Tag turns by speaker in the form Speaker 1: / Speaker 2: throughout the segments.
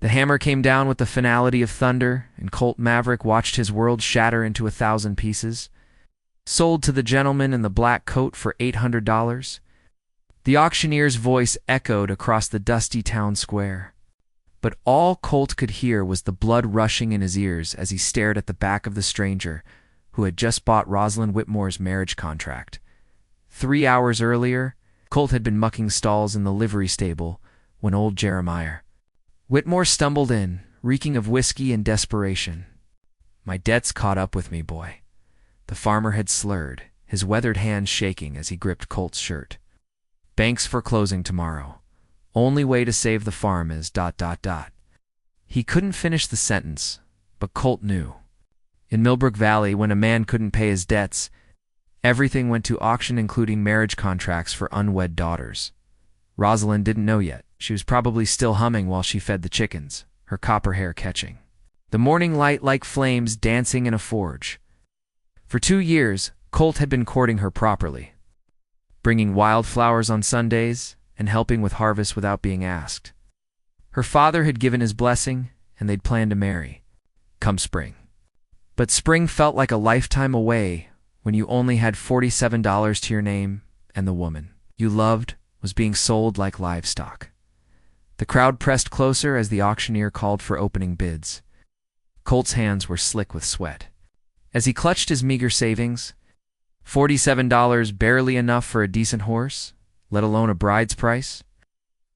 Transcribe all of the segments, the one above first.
Speaker 1: The hammer came down with the finality of thunder, and Colt Maverick watched his world shatter into 1,000 pieces. Sold to the gentleman in the black coat for $800. The auctioneer's voice echoed across the dusty town square. But all Colt could hear was the blood rushing in his ears as he stared at the back of the stranger who had just bought Rosalind Whitmore's marriage contract. 3 hours earlier, Colt had been mucking stalls in the livery stable when old Jeremiah Whitmore stumbled in, reeking of whiskey and desperation. "My debt's caught up with me, boy." The farmer had slurred, his weathered hands shaking as he gripped Colt's shirt. "Bank's foreclosing tomorrow. Only way to save the farm is ... He couldn't finish the sentence, but Colt knew. In Millbrook Valley, when a man couldn't pay his debts, everything went to auction, including marriage contracts for unwed daughters. Rosalind didn't know yet. She was probably still humming while she fed the chickens, her copper hair catching the morning light like flames dancing in a forge. For 2 years, Colt had been courting her properly, bringing wildflowers on Sundays and helping with harvest without being asked. Her father had given his blessing, and they'd planned to marry, come spring. But spring felt like a lifetime away when you only had $47 to your name and the woman you loved was being sold like livestock. The crowd pressed closer as the auctioneer called for opening bids. Colt's hands were slick with sweat. As he clutched his meager savings, $47 barely enough for a decent horse, let alone a bride's price,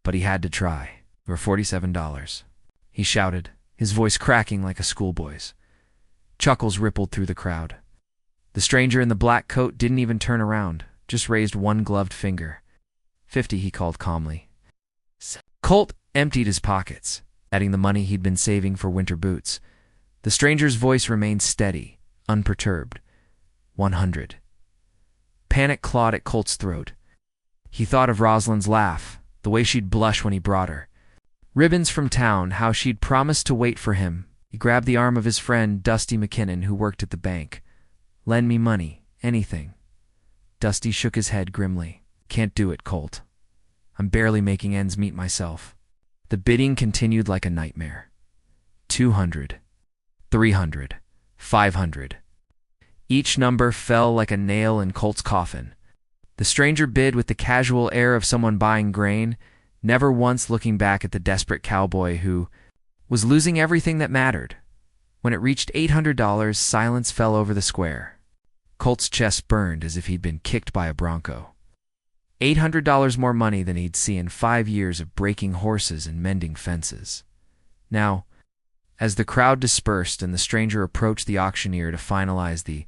Speaker 1: but he had to try. For $47, he shouted, his voice cracking like a schoolboy's. Chuckles rippled through the crowd. The stranger in the black coat didn't even turn around, just raised one gloved finger. $50, he called calmly. Colt emptied his pockets, adding the money he'd been saving for winter boots. The stranger's voice remained steady, unperturbed. $100. Panic clawed at Colt's throat. He thought of Rosalind's laugh, the way she'd blush when he brought her. Ribbons from town, how she'd promised to wait for him. He grabbed the arm of his friend, Dusty McKinnon, who worked at the bank. "Lend me money, anything." Dusty shook his head grimly. "Can't do it, Colt. I'm barely making ends meet myself." The bidding continued like a nightmare. 200, 300, 500. Each number fell like a nail in Colt's coffin. The stranger bid with the casual air of someone buying grain, never once looking back at the desperate cowboy who was losing everything that mattered. When it reached $800, silence fell over the square. Colt's chest burned as if he'd been kicked by a bronco. $800 more money than he'd seen in 5 years of breaking horses and mending fences. Now, as the crowd dispersed and the stranger approached the auctioneer to finalize the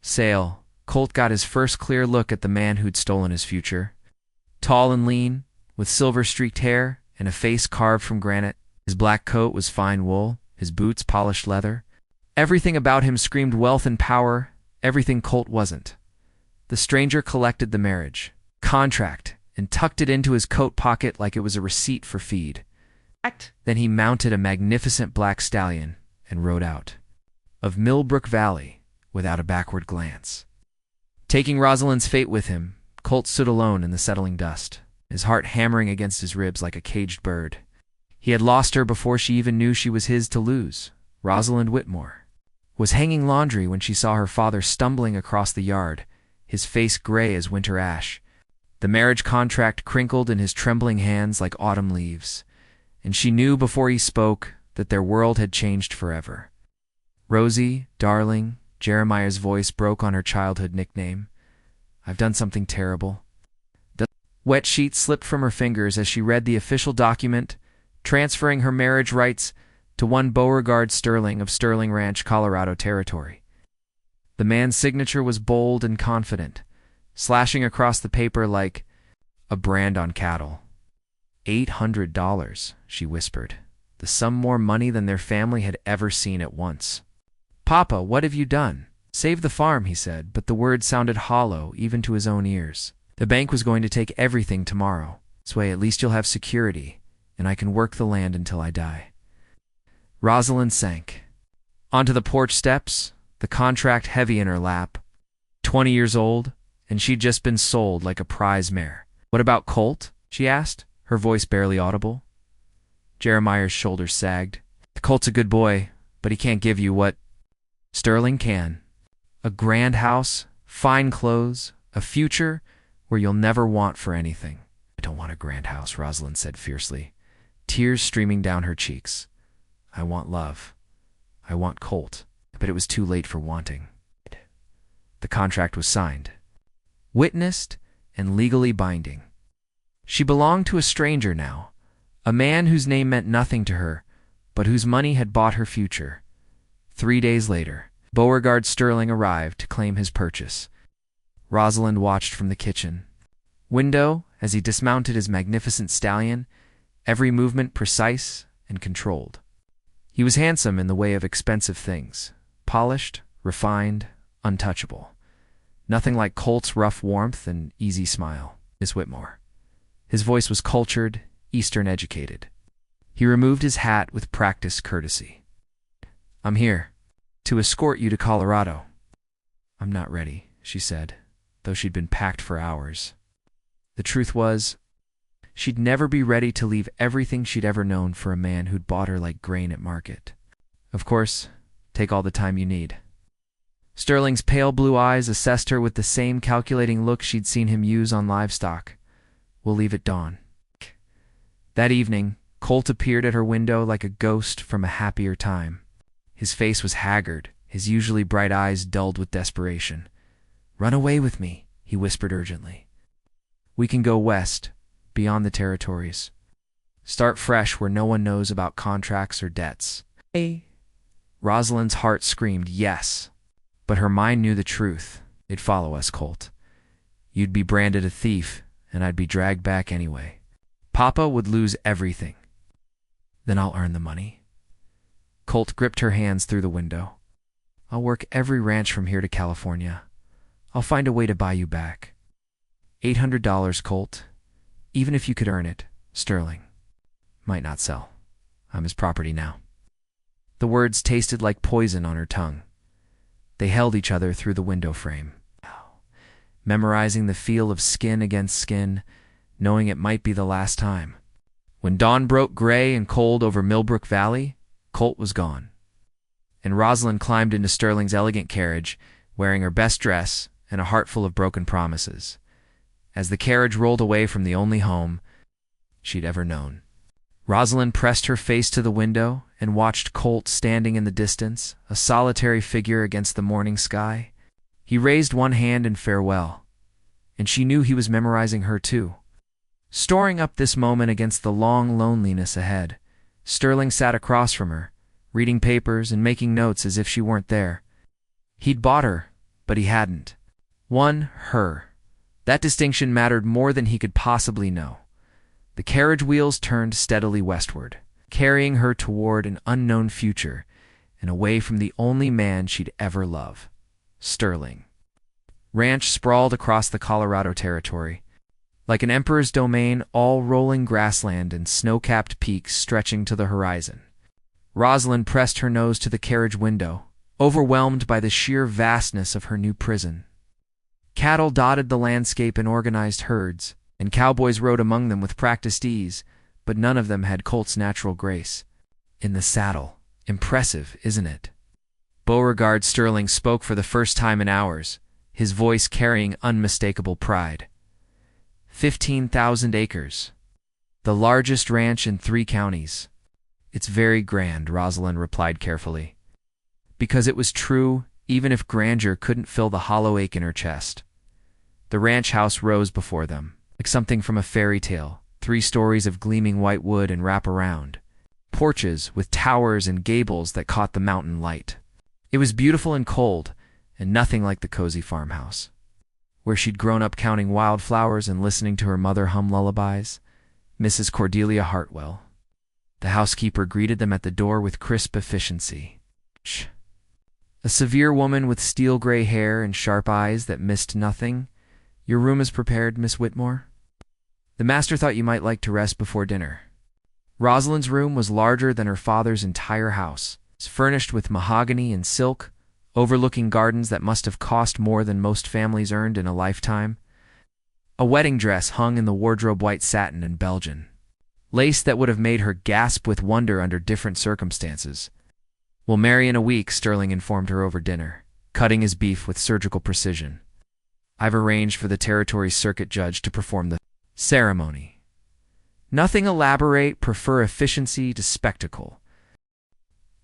Speaker 1: sale, Colt got his first clear look at the man who'd stolen his future. Tall and lean, with silver-streaked hair and a face carved from granite, his black coat was fine wool, his boots polished leather. Everything about him screamed wealth and power, everything Colt wasn't. The stranger collected the marriage contract and tucked it into his coat pocket like it was a receipt for feed. Then he mounted a magnificent black stallion and rode out of Millbrook Valley without a backward glance. Taking Rosalind's fate with him, Colt stood alone in the settling dust, his heart hammering against his ribs like a caged bird. He had lost her before she even knew she was his to lose. Rosalind Whitmore was hanging laundry when she saw her father stumbling across the yard, his face gray as winter ash. The marriage contract crinkled in his trembling hands like autumn leaves, and she knew before he spoke that their world had changed forever. "Rosie, darling," Jeremiah's voice broke on her childhood nickname. "I've done something terrible." The wet sheet slipped from her fingers as she read the official document, transferring her marriage rights to one Beauregard Sterling of Sterling Ranch, Colorado Territory. The man's signature was bold and confident, slashing across the paper like a brand on cattle. $800, she whispered, the sum more money than their family had ever seen at once. "Papa, what have you done?" "Save the farm," he said, but the words sounded hollow even to his own ears. "The bank was going to take everything tomorrow. This way at least you'll have security, and I can work the land until I die." Rosalind sank onto the porch steps, the contract heavy in her lap. 20 years old, and she'd just been sold like a prize mare. "What about Colt?" she asked, her voice barely audible. Jeremiah's shoulders sagged. Colt's a good boy, but he can't give you what Sterling can. A grand house, fine clothes, a future where you'll never want for anything. I don't want a grand house, Rosalind said fiercely, tears streaming down her cheeks. I want love. I want Colt. But it was too late for wanting. The contract was signed, witnessed, and legally binding. She belonged to a stranger now, a man whose name meant nothing to her, but whose money had bought her future. 3 days later, Beauregard Sterling arrived to claim his purchase. Rosalind watched from the kitchen window as he dismounted his magnificent stallion, every movement precise and controlled. He was handsome in the way of expensive things, polished, refined, untouchable. Nothing like Colt's rough warmth and easy smile. Miss Whitmore. His voice was cultured, Eastern educated. He removed his hat with practiced courtesy. I'm here to escort you to Colorado. I'm not ready, she said, though she'd been packed for hours. The truth was, she'd never be ready to leave everything she'd ever known for a man who'd bought her like grain at market. Of course, take all the time you need. Sterling's pale blue eyes assessed her with the same calculating look she'd seen him use on livestock. We'll leave at dawn. That evening, Colt appeared at her window like a ghost from a happier time. His face was haggard, his usually bright eyes dulled with desperation. Run away with me, he whispered urgently. We can go west, beyond the territories. Start fresh where no one knows about contracts or debts. Rosalind's heart screamed yes, but her mind knew the truth. They'd follow us, Colt. You'd be branded a thief, and I'd be dragged back anyway. Papa would lose everything. Then I'll earn the money. Colt gripped her hands through the window. I'll work every ranch from here to California. I'll find a way to buy you back. $800, Colt. Even if you could earn it, Sterling. Might not sell. I'm his property now. The words tasted like poison on her tongue. They held each other through the window frame, memorizing the feel of skin against skin, knowing it might be the last time. When dawn broke gray and cold over Millbrook Valley, Colt was gone, and Rosalind climbed into Sterling's elegant carriage, wearing her best dress and a heart full of broken promises. As the carriage rolled away from the only home she'd ever known, Rosalind pressed her face to the window and watched Colt standing in the distance, a solitary figure against the morning sky. He raised one hand in farewell, and she knew he was memorizing her too. Storing up this moment against the long loneliness ahead, Sterling sat across from her, reading papers and making notes as if she weren't there. He'd bought her, but he hadn't. Won her. That distinction mattered more than he could possibly know. The carriage wheels turned steadily westward, carrying her toward an unknown future and away from the only man she'd ever love, Sterling. Ranch sprawled across the Colorado Territory, like an emperor's domain, all rolling grassland and snow-capped peaks stretching to the horizon. Rosalind pressed her nose to the carriage window, overwhelmed by the sheer vastness of her new prison. Cattle dotted the landscape in organized herds, and cowboys rode among them with practiced ease, but none of them had Colt's natural grace. In the saddle. Impressive, isn't it? Beauregard Sterling spoke for the first time in hours, his voice carrying unmistakable pride. 15,000 acres. The largest ranch in 3 counties. It's very grand, Rosalind replied carefully. Because it was true, even if grandeur couldn't fill the hollow ache in her chest. The ranch house rose before them, like something from a fairy tale, 3 stories of gleaming white wood and wraparound. Porches with towers and gables that caught the mountain light. It was beautiful and cold, and nothing like the cozy farmhouse, where she'd grown up counting wildflowers and listening to her mother hum lullabies, Mrs. Cordelia Hartwell. The housekeeper greeted them at the door with crisp efficiency. Shh. A severe woman with steel-gray hair and sharp eyes that missed nothing. Your room is prepared, Miss Whitmore. The master thought you might like to rest before dinner. Rosalind's room was larger than her father's entire house, furnished with mahogany and silk, overlooking gardens that must have cost more than most families earned in a lifetime. A wedding dress hung in the wardrobe white satin and Belgian. lace that would have made her gasp with wonder under different circumstances. "We'll marry in a week," Sterling informed her over dinner, cutting his beef with surgical precision. "I've arranged for the territory circuit judge to perform the ceremony. Nothing elaborate, prefer efficiency to spectacle."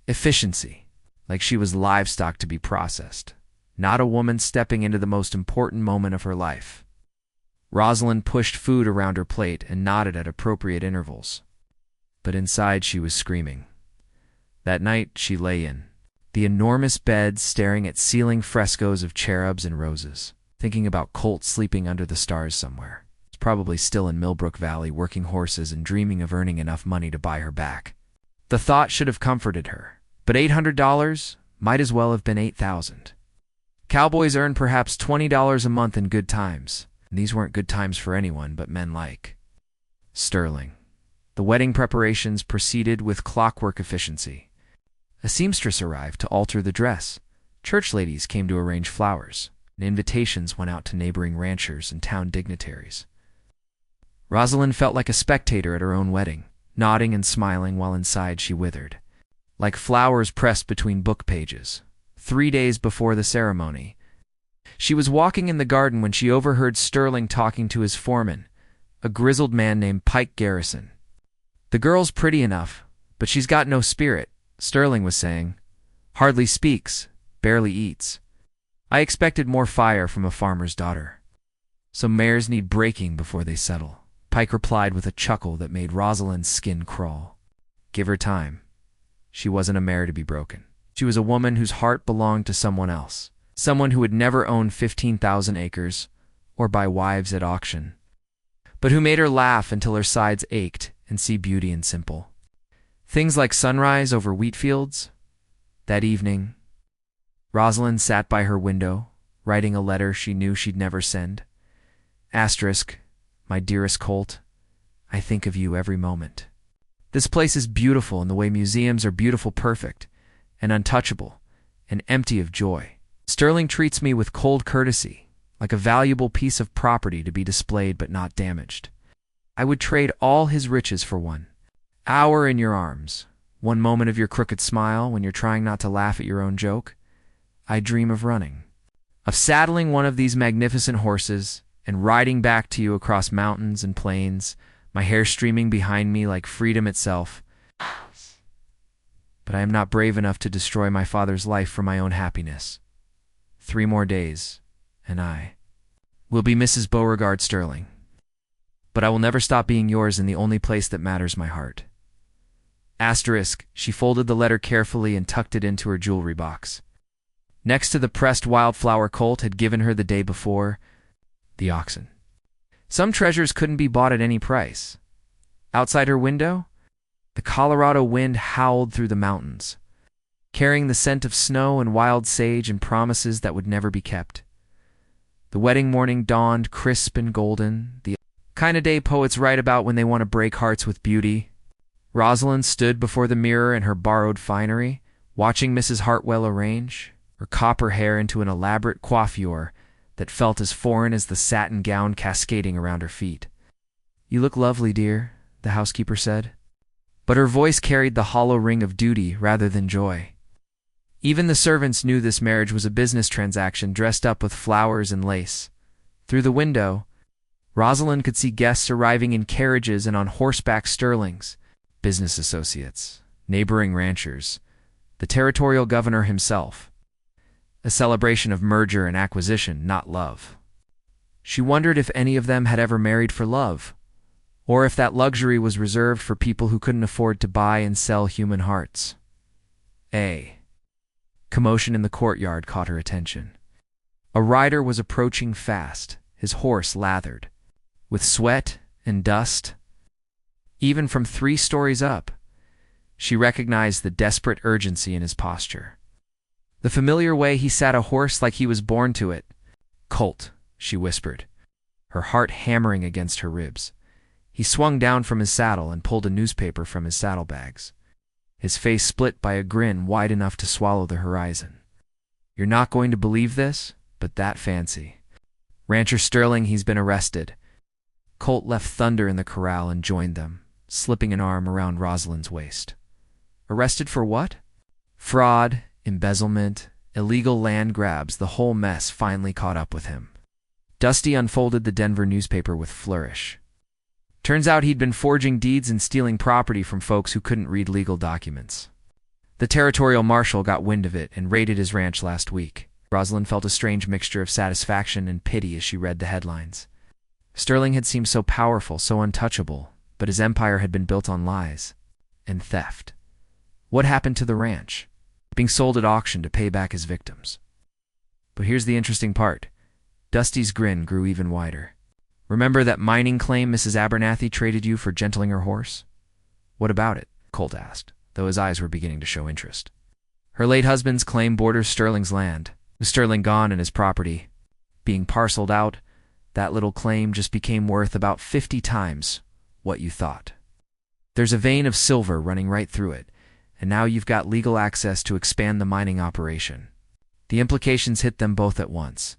Speaker 1: Efficiency, like she was livestock to be processed, not a woman stepping into the most important moment of her life. Rosalind pushed food around her plate and nodded at appropriate intervals. But inside she was screaming. That night she lay in the enormous bed, staring at ceiling frescoes of cherubs and roses, thinking about Colt sleeping under the stars somewhere. He's probably still in Millbrook Valley working horses and dreaming of earning enough money to buy her back. The thought should have comforted her, but $800 might as well have been $8,000. Cowboys earn perhaps $20 a month in good times, and these weren't good times for anyone but men like Sterling. The wedding preparations proceeded with clockwork efficiency. A seamstress arrived to alter the dress. Church ladies came to arrange flowers, and invitations went out to neighboring ranchers and town dignitaries. Rosalind felt like a spectator at her own wedding, nodding and smiling while inside she withered, like flowers pressed between book pages. 3 days before the ceremony, she was walking in the garden when she overheard Sterling talking to his foreman, a grizzled man named Pike Garrison. "The girl's pretty enough, but she's got no spirit," Sterling was saying. "Hardly speaks, barely eats. I expected more fire from a farmer's daughter. Some mares need breaking before they settle." Pike replied with a chuckle that made Rosalind's skin crawl. Give her time. She wasn't a mare to be broken. She was a woman whose heart belonged to someone else, someone who would never own 15,000 acres or buy wives at auction, but who made her laugh until her sides ached and see beauty in simple things like sunrise over wheat fields. That evening, Rosalind sat by her window, writing a letter she knew she'd never send. Asterisk, "My dearest Colt, I think of you every moment. This place is beautiful in the way museums are beautiful, perfect and untouchable and empty of joy. Sterling treats me with cold courtesy, like a valuable piece of property to be displayed but not damaged. I would trade all his riches for one hour in your arms, one moment of your crooked smile when you're trying not to laugh at your own joke. I dream of running, of saddling one of these magnificent horses and riding back to you across mountains and plains, my hair streaming behind me like freedom itself. But I am not brave enough to destroy my father's life for my own happiness. 3 more days, and I will be Mrs. Beauregard Sterling. But I will never stop being yours in the only place that matters, my heart." Asterisk, she folded the letter carefully and tucked it into her jewelry box. Next to the pressed wildflower Colt had given her the day before, the oxen. Some treasures couldn't be bought at any price. Outside her window, the Colorado wind howled through the mountains, carrying the scent of snow and wild sage and promises that would never be kept. The wedding morning dawned crisp and golden, the kind of day poets write about when they want to break hearts with beauty. Rosalind stood before the mirror in her borrowed finery, watching Mrs. Hartwell arrange her copper hair into an elaborate coiffure that felt as foreign as the satin gown cascading around her feet. "You look lovely, dear," the housekeeper said, but her voice carried the hollow ring of duty rather than joy. Even the servants knew this marriage was a business transaction dressed up with flowers and lace. Through the window, Rosalind could see guests arriving in carriages and on horseback Sterlings, business associates, neighboring ranchers, the territorial governor himself. A celebration of merger and acquisition, not love. She wondered if any of them had ever married for love, or if that luxury was reserved for people who couldn't afford to buy and sell human hearts. A commotion in the courtyard caught her attention. A rider was approaching fast, his horse lathered with sweat and dust. Even from 3 stories up, she recognized the desperate urgency in his posture. The familiar way he sat a horse like he was born to it. "Colt," she whispered, her heart hammering against her ribs. He swung down from his saddle and pulled a newspaper from his saddlebags, his face split by a grin wide enough to swallow the horizon. "You're not going to believe this, but that fancy. Rancher Sterling, he's been arrested." Colt left Thunder in the corral and joined them, slipping an arm around Rosalind's waist. Arrested for what? Fraud, embezzlement, illegal land grabs. The whole mess finally caught up with him. Dusty unfolded the Denver newspaper with flourish. Turns out he'd been forging deeds and stealing property from folks who couldn't read legal documents. The territorial marshal got wind of it and raided his ranch last week. Rosalind felt a strange mixture of satisfaction and pity as she read the headlines. Sterling had seemed so powerful, so untouchable, but his empire had been built on lies and theft. What happened to the ranch? Being sold at auction to pay back his victims. But here's the interesting part. Dusty's grin grew even wider. Remember that mining claim Mrs. Abernathy traded you for gentling her horse? What about it? Colt asked, though his eyes were beginning to show interest. Her late husband's claim borders Sterling's land. With Sterling gone and his property being parceled out, that little claim just became worth about 50 times what you thought. There's a vein of silver running right through it, and now you've got legal access to expand the mining operation. The implications hit them both at once.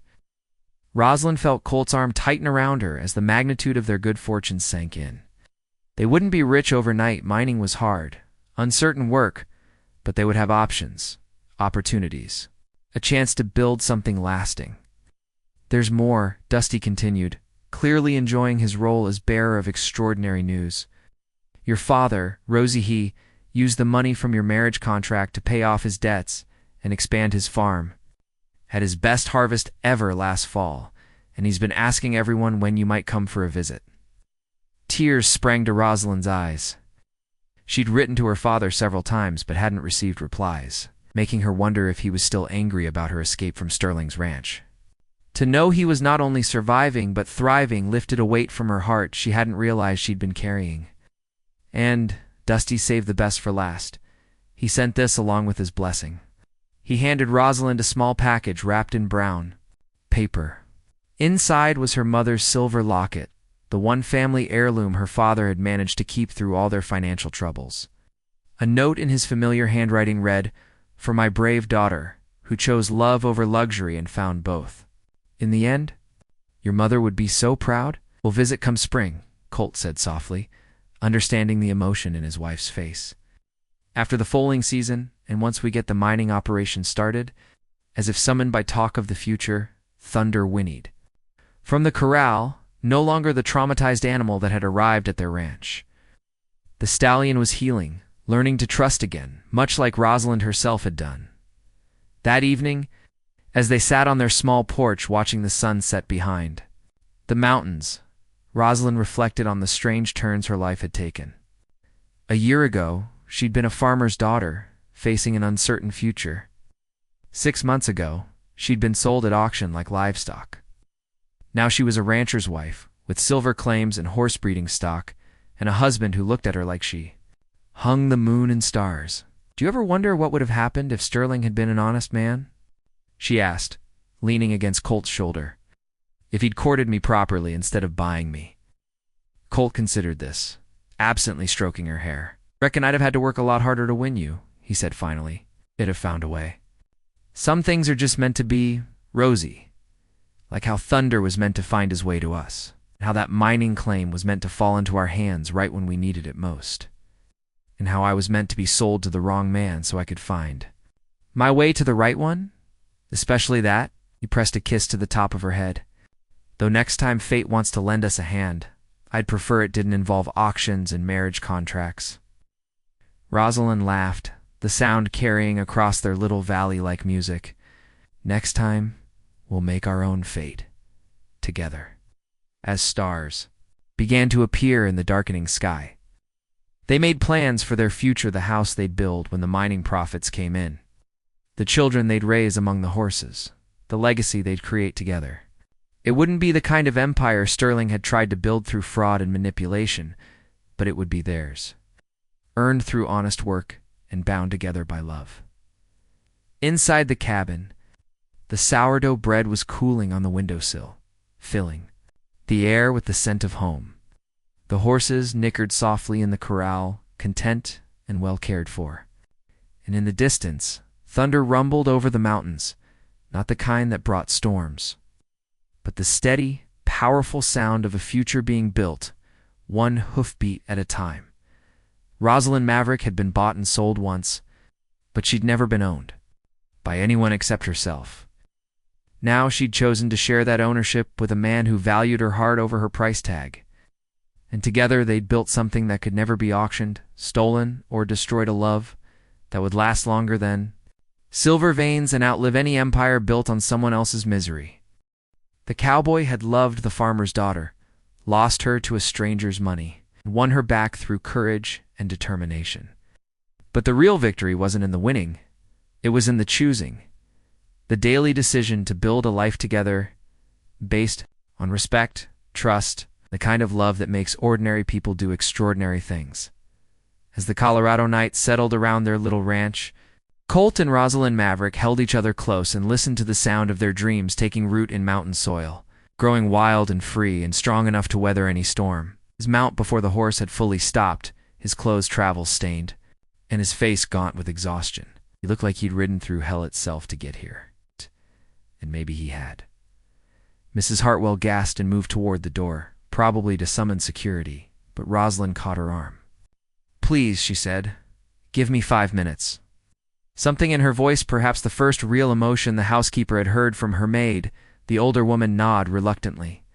Speaker 1: Rosalind felt Colt's arm tighten around her as the magnitude of their good fortune sank in. They wouldn't be rich overnight. Mining was hard, uncertain work, but they would have options, opportunities, a chance to build something lasting. There's more, Dusty continued, clearly enjoying his role as bearer of extraordinary news. Your father, Rosie, used the money from your marriage contract to pay off his debts and expand his farm. Had his best harvest ever last fall, and he's been asking everyone when you might come for a visit. Tears sprang to Rosalind's eyes. She'd written to her father several times but hadn't received replies, making her wonder if he was still angry about her escape from Sterling's ranch. To know he was not only surviving but thriving lifted a weight from her heart she hadn't realized she'd been carrying. And Dusty saved the best for last. He sent this along with his blessing. He handed Rosalind a small package wrapped in brown paper. Inside was her mother's silver locket, the one family heirloom her father had managed to keep through all their financial troubles. A note in his familiar handwriting read, "For my brave daughter, who chose love over luxury and found both. In the end, your mother would be so proud. We'll visit come spring," Colt said softly, understanding the emotion in his wife's face. After the foaling season, and once we get the mining operation started, as if summoned by talk of the future, Thunder whinnied. From the corral, no longer the traumatized animal that had arrived at their ranch. The stallion was healing, learning to trust again, much like Rosalind herself had done. That evening, as they sat on their small porch watching the sun set behind the mountains, Rosalind reflected on the strange turns her life had taken. A year ago, she'd been a farmer's daughter, facing an uncertain future. 6 months ago, she'd been sold at auction like livestock. Now she was a rancher's wife, with silver claims and horse breeding stock, and a husband who looked at her like she hung the moon and stars. "Do you ever wonder what would have happened if Sterling had been an honest man?" she asked, leaning against Colt's shoulder. "If he'd courted me properly instead of buying me." Colt considered this, absently stroking her hair. "Reckon I'd have had to work a lot harder to win you," he said finally. "It'd have found a way. Some things are just meant to be, Rosie. Like how Thunder was meant to find his way to us, and how that mining claim was meant to fall into our hands right when we needed it most. And how I was meant to be sold to the wrong man so I could find my way to the right one. Especially that," he pressed a kiss to the top of her head. "Though next time fate wants to lend us a hand, I'd prefer it didn't involve auctions and marriage contracts." Rosalind laughed, the sound carrying across their little valley like music. "Next time, we'll make our own fate, together." As stars began to appear in the darkening sky, they made plans for their future, the house they'd build when the mining profits came in, the children they'd raise among the horses, the legacy they'd create together. It wouldn't be the kind of empire Sterling had tried to build through fraud and manipulation, but it would be theirs, earned through honest work and bound together by love. Inside the cabin, the sourdough bread was cooling on the windowsill, filling the air with the scent of home. The horses nickered softly in the corral, content and well cared for. And in the distance, thunder rumbled over the mountains, not the kind that brought storms, but the steady, powerful sound of a future being built, one hoofbeat at a time. Rosalind Maverick had been bought and sold once, but she'd never been owned by anyone except herself. Now she'd chosen to share that ownership with a man who valued her heart over her price tag. And together they'd built something that could never be auctioned, stolen, or destroyed, a love that would last longer than silver veins and outlive any empire built on someone else's misery. The cowboy had loved the farmer's daughter, lost her to a stranger's money, and won her back through courage and determination. But the real victory wasn't in the winning. It was in the choosing, the daily decision to build a life together based on respect, trust, the kind of love that makes ordinary people do extraordinary things. As the Colorado night settled around their little ranch, Colt and Rosalind Maverick held each other close and listened to the sound of their dreams taking root in mountain soil, growing wild and free and strong enough to weather any storm. His mount before the horse had fully stopped, his clothes travel-stained, and his face gaunt with exhaustion. He looked like he'd ridden through hell itself to get here. And maybe he had. Mrs. Hartwell gasped and moved toward the door, probably to summon security, but Rosalind caught her arm. "Please," she said, "give me 5 minutes." Something in her voice, perhaps the first real emotion the housekeeper had heard from her maid, the older woman nodded reluctantly.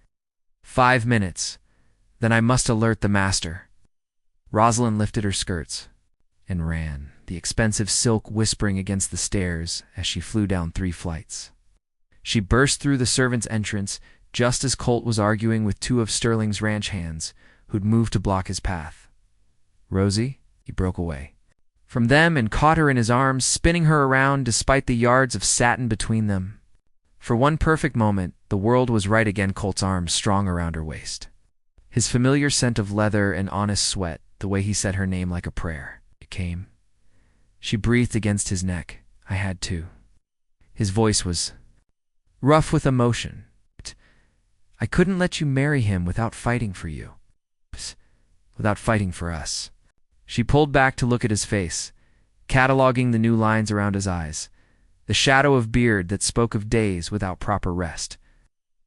Speaker 1: 5 minutes. Then I must alert the master. Rosalind lifted her skirts and ran, the expensive silk whispering against the stairs as she flew down 3 flights. She burst through the servants' entrance just as Colt was arguing with 2 of Sterling's ranch hands, who'd moved to block his path. "Rosie?" He broke away from them and caught her in his arms, spinning her around despite the yards of satin between them. For one perfect moment, the world was right again. Colt's arms strong around her waist. His familiar scent of leather and honest sweat, the way he said her name like a prayer. It came. She breathed against his neck. "I had to." His voice was rough with emotion. "I couldn't let you marry him without fighting for you. Without fighting for us." She pulled back to look at his face, cataloging the new lines around his eyes, the shadow of beard that spoke of days without proper rest.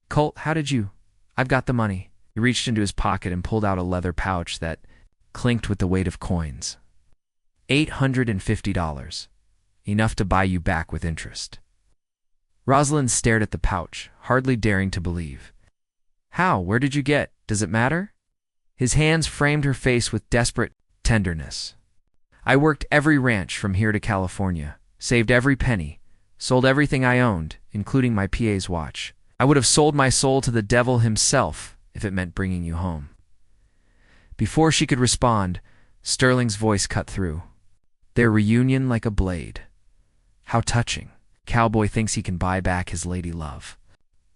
Speaker 1: "Colt, how did you—" "I've got the money." He reached into his pocket and pulled out a leather pouch that clinked with the weight of coins. $850. Enough to buy you back with interest. Rosalind stared at the pouch, hardly daring to believe. "How? Where did you get? Does it matter?" His hands framed her face with desperate tenderness. "I worked every ranch from here to California, saved every penny, sold everything I owned, including my PA's watch. I would have sold my soul to the devil himself if it meant bringing you home." Before she could respond, Sterling's voice cut through. Their reunion like a blade. How touching. Cowboy thinks he can buy back his lady love.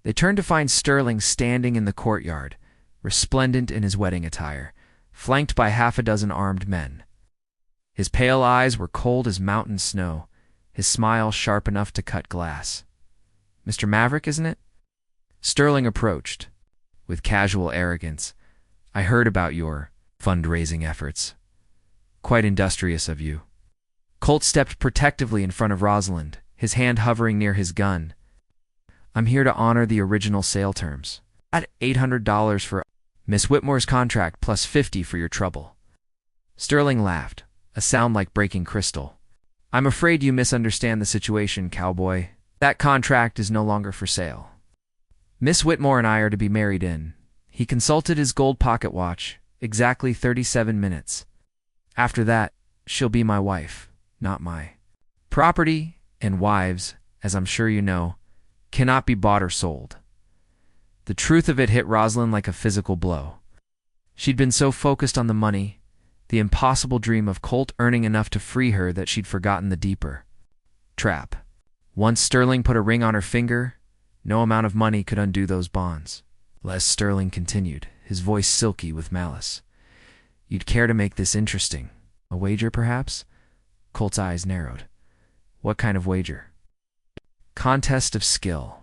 Speaker 1: They turned to find Sterling standing in the courtyard, resplendent in his wedding attire, flanked by 6 armed men. His pale eyes were cold as mountain snow, his smile sharp enough to cut glass. "Mr. Maverick, isn't it?" Sterling approached, with casual arrogance. "I heard about your fundraising efforts. Quite industrious of you." Colt stepped protectively in front of Rosalind, his hand hovering near his gun. "I'm here to honor the original sale terms. At $800 for Miss Whitmore's contract plus $50 for your trouble." Sterling laughed, a sound like breaking crystal. "I'm afraid you misunderstand the situation, Cowboy. That contract is no longer for sale. Miss Whitmore and I are to be married in—" He consulted his gold pocket watch. "Exactly 37 minutes. After that, she'll be my wife, not my property, and wives, as I'm sure you know, cannot be bought or sold." The truth of it hit Rosalind like a physical blow. She'd been so focused on the money, the impossible dream of Colt earning enough to free her, that she'd forgotten the deeper trap. Once Sterling put a ring on her finger, no amount of money could undo those bonds. Les Sterling continued, his voice silky with malice. "You'd care to make this interesting. A wager, perhaps?" Colt's eyes narrowed. "What kind of wager?" "Contest of skill.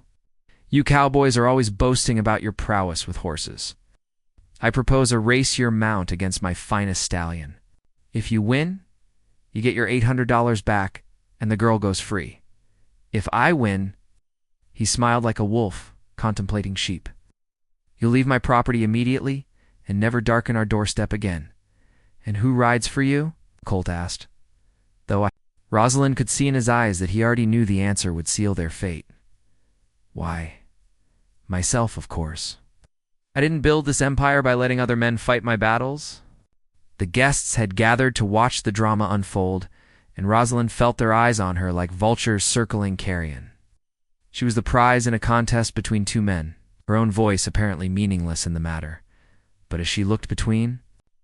Speaker 1: You cowboys are always boasting about your prowess with horses. I propose a race your mount against my finest stallion. If you win, you get your $800 back, and the girl goes free. If I win—" He smiled like a wolf, contemplating sheep. "You'll leave my property immediately and never darken our doorstep again. "And who rides for you?" Colt asked. Rosalind could see in his eyes that he already knew the answer would seal their fate. "Why, myself, of course. I didn't build this empire by letting other men fight my battles." The guests had gathered to watch the drama unfold, and Rosalind felt their eyes on her like vultures circling carrion. She was the prize in a contest between two men, her own voice apparently meaningless in the matter. But as she looked between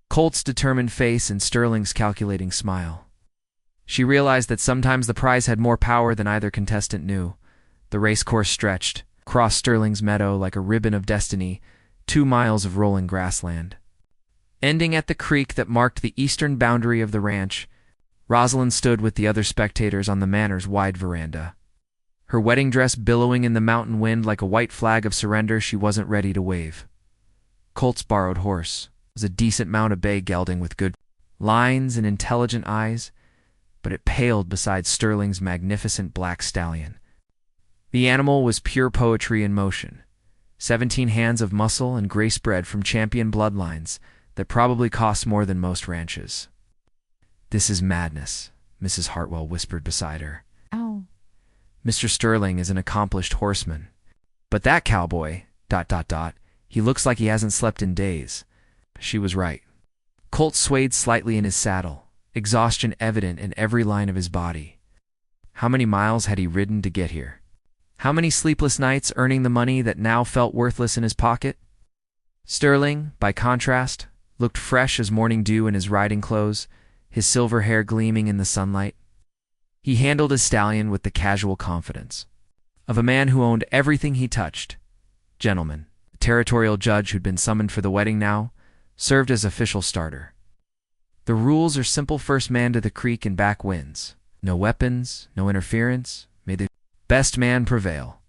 Speaker 1: Colt's determined face and Sterling's calculating smile, she realized that sometimes the prize had more power than either contestant knew. The racecourse stretched across Sterling's meadow like a ribbon of destiny, 2 miles of rolling grassland. Ending at the creek that marked the eastern boundary of the ranch, Rosalind stood with the other spectators on the manor's wide veranda. Her wedding dress billowing in the mountain wind like a white flag of surrender she wasn't ready to wave. Colt's borrowed horse was a decent mount of bay gelding with good lines and intelligent eyes, but it paled beside Sterling's magnificent black stallion. The animal was pure poetry in motion, 17 hands of muscle and grace bred from champion bloodlines that probably cost more than most ranches. "This is madness," Mrs. Hartwell whispered beside her.
Speaker 2: "Ow."
Speaker 1: "Mr. Sterling is an accomplished horseman. But that cowboy, ... he looks like he hasn't slept in days." She was right. Colt swayed slightly in his saddle, exhaustion evident in every line of his body. How many miles had he ridden to get here? How many sleepless nights earning the money that now felt worthless in his pocket? Sterling, by contrast, looked fresh as morning dew in his riding clothes, his silver hair gleaming in the sunlight. He handled his stallion with the casual confidence of a man who owned everything he touched. "Gentlemen," the territorial judge who'd been summoned for the wedding now served as official starter. "The rules are simple: first man to the creek and back wins. No weapons, no interference. May the best man prevail."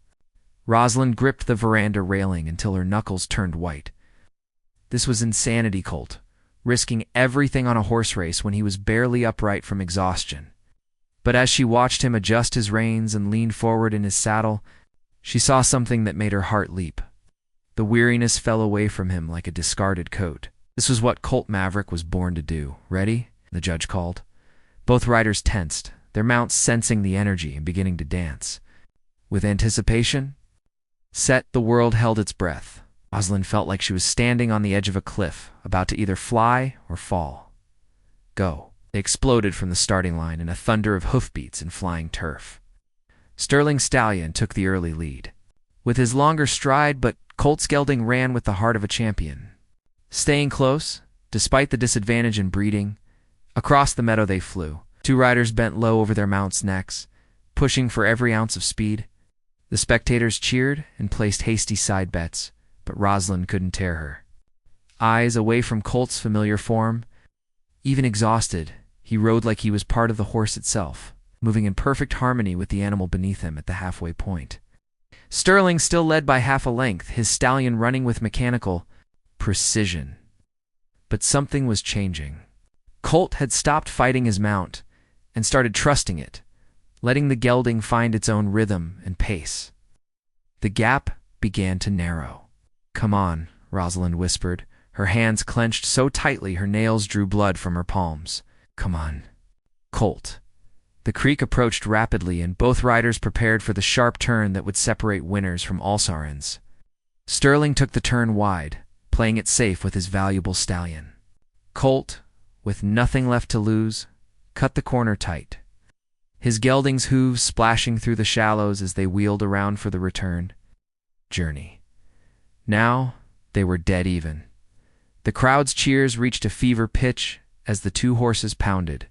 Speaker 1: Rosalind gripped the veranda railing until her knuckles turned white. This was insanity, Colt, risking everything on a horse race when he was barely upright from exhaustion. But as she watched him adjust his reins and lean forward in his saddle, she saw something that made her heart leap. The weariness fell away from him like a discarded coat. This was what Colt Maverick was born to do. "Ready?" the judge called. Both riders tensed, their mounts sensing the energy and beginning to dance. With anticipation, set, the world held its breath. Rosalind felt like she was standing on the edge of a cliff, about to either fly or fall. "Go." They exploded from the starting line in a thunder of hoofbeats and flying turf. Sterling's stallion took the early lead. With his longer stride, but Colt's gelding ran with the heart of a champion. Staying close, despite the disadvantage in breeding, across the meadow they flew. 2 riders bent low over their mounts' necks, pushing for every ounce of speed. The spectators cheered and placed hasty side bets, but Rosalind couldn't tear her eyes away from Colt's familiar form. Even exhausted, he rode like he was part of the horse itself, moving in perfect harmony with the animal beneath him at the halfway point. Sterling still led by half a length, his stallion running with mechanical precision. But something was changing. Colt had stopped fighting his mount and started trusting it, letting the gelding find its own rhythm and pace. The gap began to narrow. "Come on," Rosalind whispered, her hands clenched so tightly her nails drew blood from her palms. "Come on." Colt. The creek approached rapidly, and both riders prepared for the sharp turn that would separate winners from all-sarans. Sterling took the turn wide, playing it safe with his valuable stallion. Colt, with nothing left to lose, cut the corner tight, his gelding's hooves splashing through the shallows as they wheeled around for the return journey. Now they were dead even. The crowd's cheers reached a fever pitch as the 2 horses pounded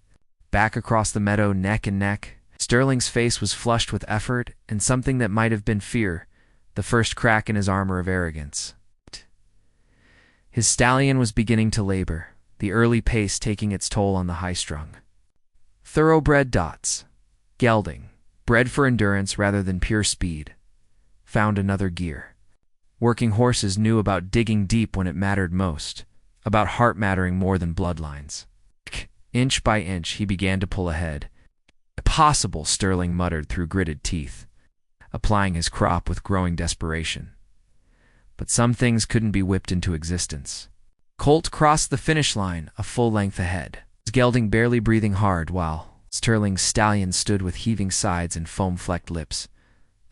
Speaker 1: back across the meadow, neck and neck. Sterling's face was flushed with effort and something that might have been fear, the first crack in his armor of arrogance. His stallion was beginning to labor, the early pace taking its toll on the high-strung. Thoroughbred dots, gelding, bred for endurance rather than pure speed, found another gear. Working horses knew about digging deep when it mattered most, about heart mattering more than bloodlines. Inch by inch, he began to pull ahead. "Impossible," Sterling muttered through gritted teeth, applying his crop with growing desperation. But some things couldn't be whipped into existence. Colt crossed the finish line a full length ahead, Gelding barely breathing hard while Sterling's stallion stood with heaving sides and foam-flecked lips.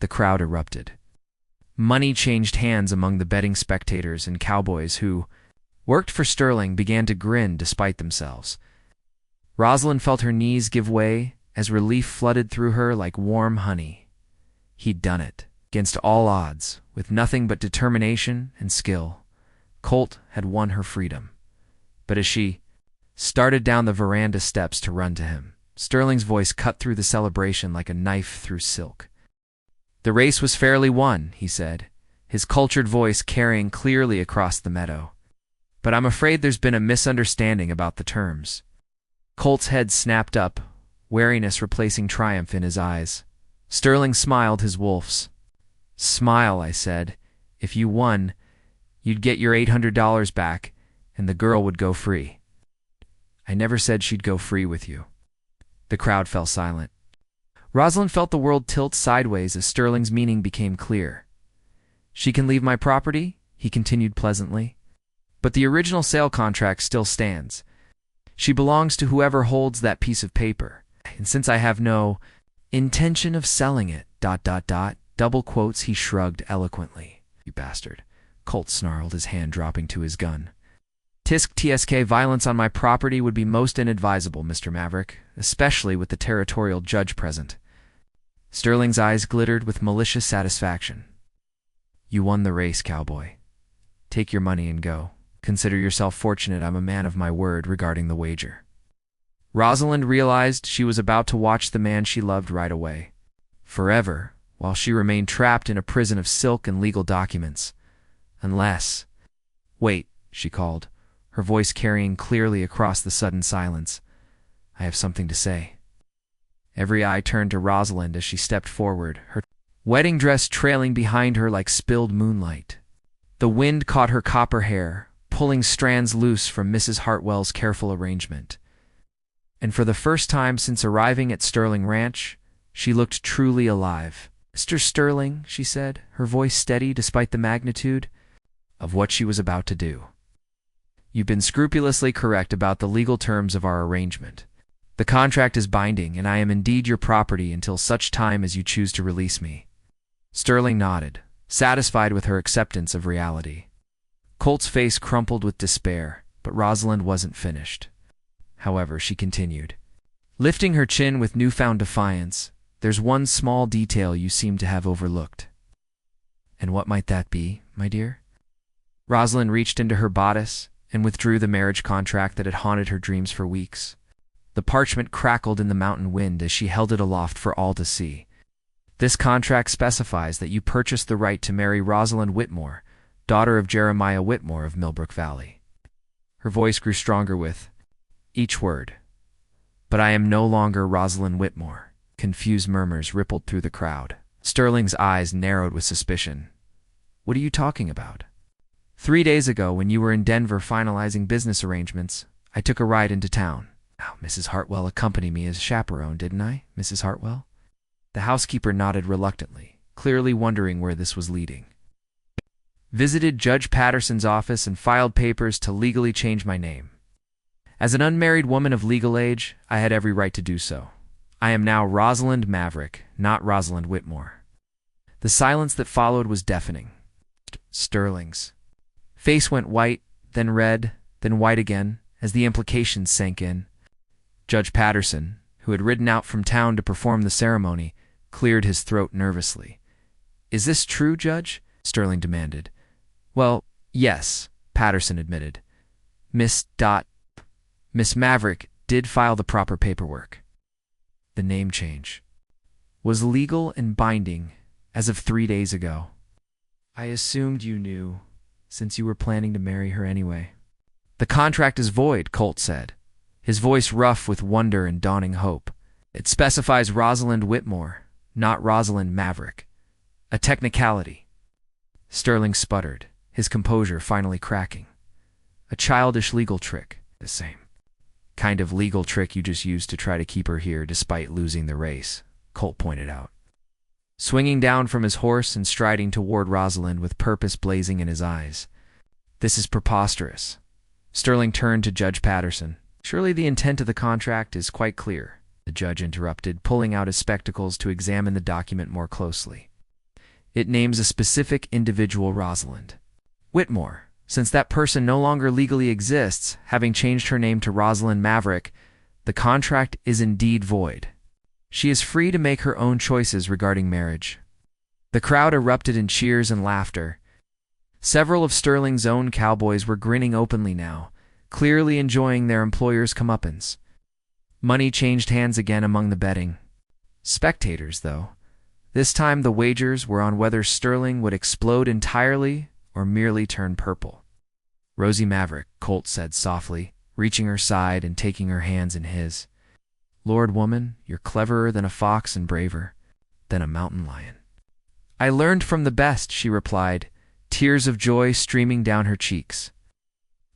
Speaker 1: The crowd erupted. Money changed hands among the betting spectators, and cowboys who worked for Sterling began to grin despite themselves. Rosalind felt her knees give way as relief flooded through her like warm honey. He'd done it, against all odds, with nothing but determination and skill. Colt had won her freedom. But as she started down the veranda steps to run to him, Sterling's voice cut through the celebration like a knife through silk. "The race was fairly won," he said, his cultured voice carrying clearly across the meadow. "But I'm afraid there's been a misunderstanding about the terms." Colt's head snapped up, wariness replacing triumph in his eyes. Sterling smiled his wolf's smile. "I said, if you won, you'd get your $800 back, and the girl would go free." "I never said she'd go free with you." The crowd fell silent. Rosalind felt the world tilt sideways as Sterling's meaning became clear. "She can leave my property," he continued pleasantly, "but the original sale contract still stands. She belongs to whoever holds that piece of paper, and since I have no intention of selling it, ... double quotes." He shrugged eloquently. "You bastard," Colt snarled, his hand dropping to his gun. "TSK violence on my property would be most inadvisable, Mr. Maverick, especially with the territorial judge present." Sterling's eyes glittered with malicious satisfaction. "You won the race, cowboy. Take your money and go. Consider yourself fortunate I'm a man of my word regarding the wager." Rosalind realized she was about to watch the man she loved right away, forever, while she remained trapped in a prison of silk and legal documents. Unless— "Wait," she called, her voice carrying clearly across the sudden silence. "I have something to say." Every eye turned to Rosalind as she stepped forward, her wedding dress trailing behind her like spilled moonlight. The wind caught her copper hair, pulling strands loose from Mrs. Hartwell's careful arrangement. And for the first time since arriving at Sterling Ranch, she looked truly alive. "Mr. Sterling," she said, her voice steady despite the magnitude of what she was about to do. "You've been scrupulously correct about the legal terms of our arrangement. The contract is binding, and I am indeed your property until such time as you choose to release me." Sterling nodded, satisfied with her acceptance of reality. Colt's face crumpled with despair, but Rosalind wasn't finished. However, she continued, lifting her chin with newfound defiance, "There's one small detail you seem to have overlooked." "And what might that be, my dear?" Rosalind reached into her bodice and withdrew the marriage contract that had haunted her dreams for weeks. The parchment crackled in the mountain wind as she held it aloft for all to see. "This contract specifies that you purchase the right to marry Rosalind Whitmore, daughter of Jeremiah Whitmore of Millbrook Valley." Her voice grew stronger with each word. "But I am no longer Rosalind Whitmore." Confused murmurs rippled through the crowd. Sterling's eyes narrowed with suspicion. "What are you talking about?" 3 days ago, when you were in Denver finalizing business arrangements, I took a ride into town. Oh, Mrs. Hartwell accompanied me as chaperone, didn't I, Mrs. Hartwell?" The housekeeper nodded reluctantly, clearly wondering where this was leading. "Visited Judge Patterson's office and filed papers to legally change my name. As an unmarried woman of legal age, I had every right to do so. I am now Rosalind Maverick, not Rosalind Whitmore." The silence that followed was deafening. Sterling's face went white, then red, then white again, as the implications sank in. Judge Patterson, who had ridden out from town to perform the ceremony, cleared his throat nervously. "Is this true, Judge?" Sterling demanded. "Well, yes," Patterson admitted. Miss Maverick did file the proper paperwork." The name change was legal and binding as of 3 days ago. "I assumed you knew, since you were planning to marry her anyway." "The contract is void," Colt said, his voice rough with wonder and dawning hope. "It specifies Rosalind Whitmore, not Rosalind Maverick. A technicality." Sterling sputtered, his composure finally cracking. "A childish legal trick. The same kind of legal trick you just used to try to keep her here despite losing the race," Colt pointed out. Swinging down from his horse and striding toward Rosalind with purpose blazing in his eyes. "This is preposterous. Sterling turned to Judge Patterson. Surely the intent of the contract is quite clear, the judge interrupted, pulling out his spectacles to examine the document more closely. It names a specific individual, Rosalind Whitmore. Since that person no longer legally exists, having changed her name to Rosalind Maverick, the contract is indeed void. She is free to make her own choices regarding marriage. The crowd erupted in cheers and laughter. Several of Sterling's own cowboys were grinning openly now, clearly enjoying their employer's comeuppance. Money changed hands again among the betting spectators, though. This time the wagers were on whether Sterling would explode entirely or merely turn purple. "Rosie Maverick," Colt said softly, reaching her side and taking her hands in his. "Lord, woman, you're cleverer than a fox and braver than a mountain lion." "I learned from the best," she replied, tears of joy streaming down her cheeks.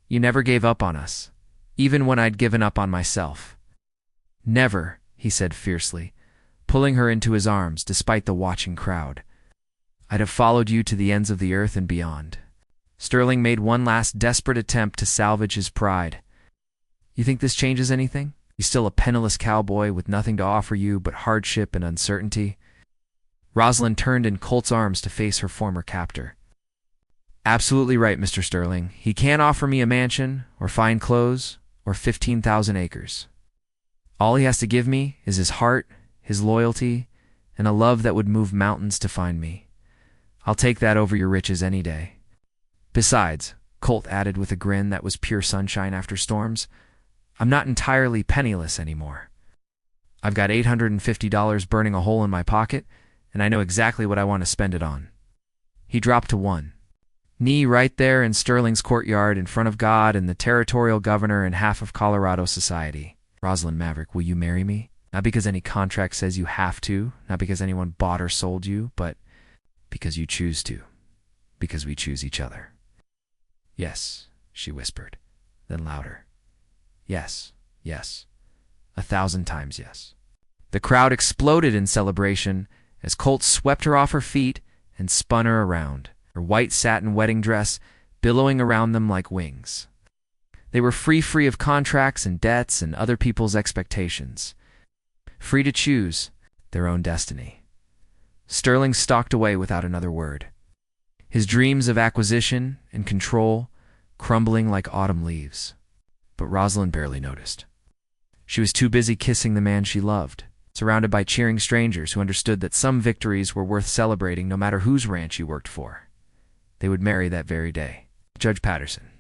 Speaker 1: "You never gave up on us, even when I'd given up on myself." "Never," he said fiercely, pulling her into his arms despite the watching crowd. "I'd have followed you to the ends of the earth and beyond." Sterling made one last desperate attempt to salvage his pride. "You think this changes anything? He's still a penniless cowboy with nothing to offer you but hardship and uncertainty." Rosalind turned in Colt's arms to face her former captor. "Absolutely right, Mr. Sterling. He can't offer me a mansion, or fine clothes, or 15,000 acres. All he has to give me is his heart, his loyalty, and a love that would move mountains to find me. I'll take that over your riches any day. Besides," Colt added with a grin that was pure sunshine after storms, "I'm not entirely penniless anymore. I've got $850 burning a hole in my pocket, and I know exactly what I want to spend it on." He dropped to one knee right there in Sterling's courtyard in front of God and the territorial governor and half of Colorado society. "Rosalind Maverick, will you marry me? Not because any contract says you have to, not because anyone bought or sold you, but because you choose to, because we choose each other." "Yes," she whispered, then louder. "Yes, yes, 1,000 times yes." The crowd exploded in celebration as Colt swept her off her feet and spun her around, her white satin wedding dress billowing around them like wings. They were free of contracts and debts and other people's expectations, free to choose their own destiny. Sterling stalked away without another word, his dreams of acquisition and control crumbling like autumn leaves. But Rosalind barely noticed. She was too busy kissing the man she loved, surrounded by cheering strangers who understood that some victories were worth celebrating no matter whose ranch you worked for. They would marry that very day. Judge Patterson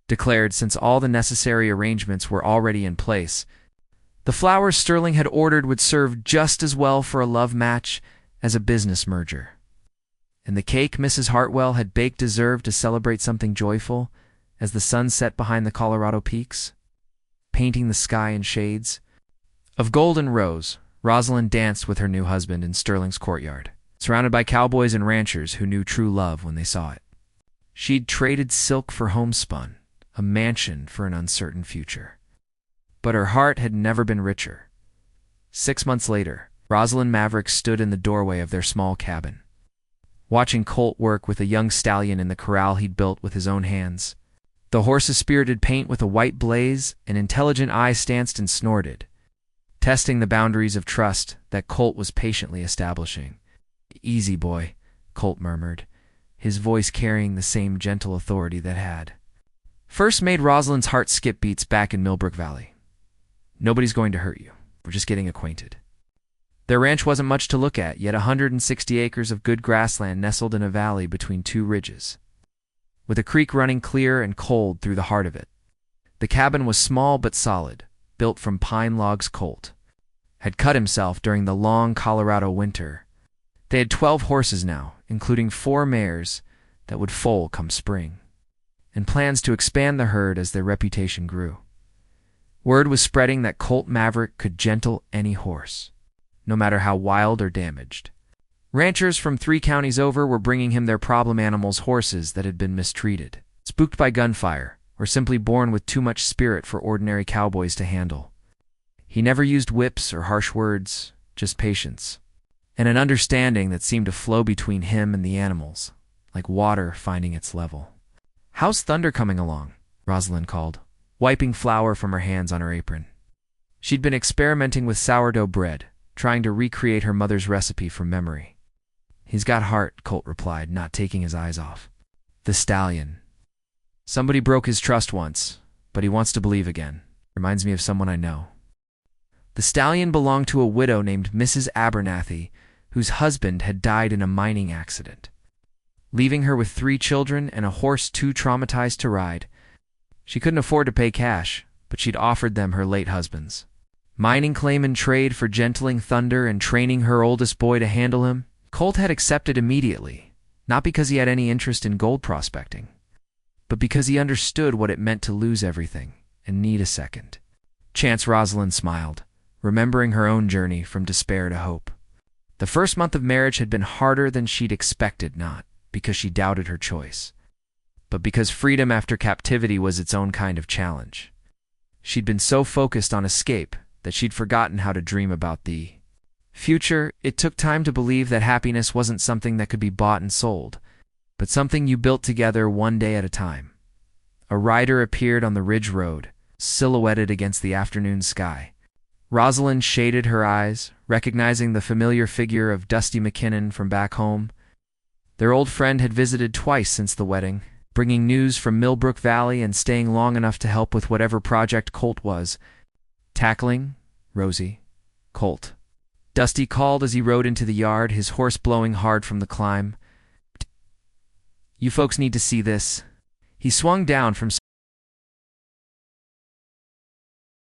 Speaker 1: declared, since all the necessary arrangements were already in place, the flowers Sterling had ordered would serve just as well for a love match as a business merger. And the cake Mrs. Hartwell had baked deserved to celebrate something joyful as the sun set behind the Colorado peaks, painting the sky in shades of gold and rose. Rosalind danced with her new husband in Sterling's courtyard, surrounded by cowboys and ranchers who knew true love when they saw it. She'd traded silk for homespun, a mansion for an uncertain future. But her heart had never been richer. 6 months later, Rosalind Maverick stood in the doorway of their small cabin, watching Colt work with a young stallion in the corral he'd built with his own hands. The horse's spirited paint with a white blaze, an intelligent eye stanced and snorted, testing the boundaries of trust that Colt was patiently establishing. "Easy, boy," Colt murmured, his voice carrying the same gentle authority that had first made Rosalind's heart skip beats back in Millbrook Valley. "Nobody's going to hurt you. We're just getting acquainted." Their ranch wasn't much to look at, yet 160 acres of good grassland nestled in a valley between two ridges, with a creek running clear and cold through the heart of it. The cabin was small but solid, built from pine logs Colt had cut himself during the long Colorado winter. They had 12 horses now, including 4 mares that would foal come spring, and plans to expand the herd as their reputation grew. Word was spreading that Colt Maverick could gentle any horse, no matter how wild or damaged. Ranchers from 3 counties over were bringing him their problem animals, horses that had been mistreated, spooked by gunfire, or simply born with too much spirit for ordinary cowboys to handle. He never used whips or harsh words, just patience, and an understanding that seemed to flow between him and the animals, like water finding its level. "How's Thunder coming along?" Rosalind called, wiping flour from her hands on her apron. She'd been experimenting with sourdough bread, trying to recreate her mother's recipe from memory. He's got heart, Colt replied, not taking his eyes off. The stallion. Somebody broke his trust once, but he wants to believe again. Reminds me of someone I know. The stallion belonged to a widow named Mrs. Abernathy, whose husband had died in a mining accident, leaving her with 3 children and a horse too traumatized to ride. She couldn't afford to pay cash, but she'd offered them her late husband's mining claim in trade for gentling Thunder and training her oldest boy to handle him. Colt had accepted immediately, not because he had any interest in gold prospecting, but because he understood what it meant to lose everything and need a second chance. Rosalind smiled, remembering her own journey from despair to hope. The first month of marriage had been harder than she'd expected, not because she doubted her choice, but because freedom after captivity was its own kind of challenge. She'd been so focused on escape that she'd forgotten how to dream about the future. It took time to believe that happiness wasn't something that could be bought and sold, but something you built together one day at a time. A rider appeared on the ridge road, silhouetted against the afternoon sky. Rosalind shaded her eyes, recognizing the familiar figure of Dusty McKinnon from back home. Their old friend had visited twice since the wedding, bringing news from Millbrook Valley and staying long enough to help with whatever project Colt was tackling. Rosie. Colt. Dusty called as he rode into the yard, his horse blowing hard from the climb. You folks need to see this. He swung down from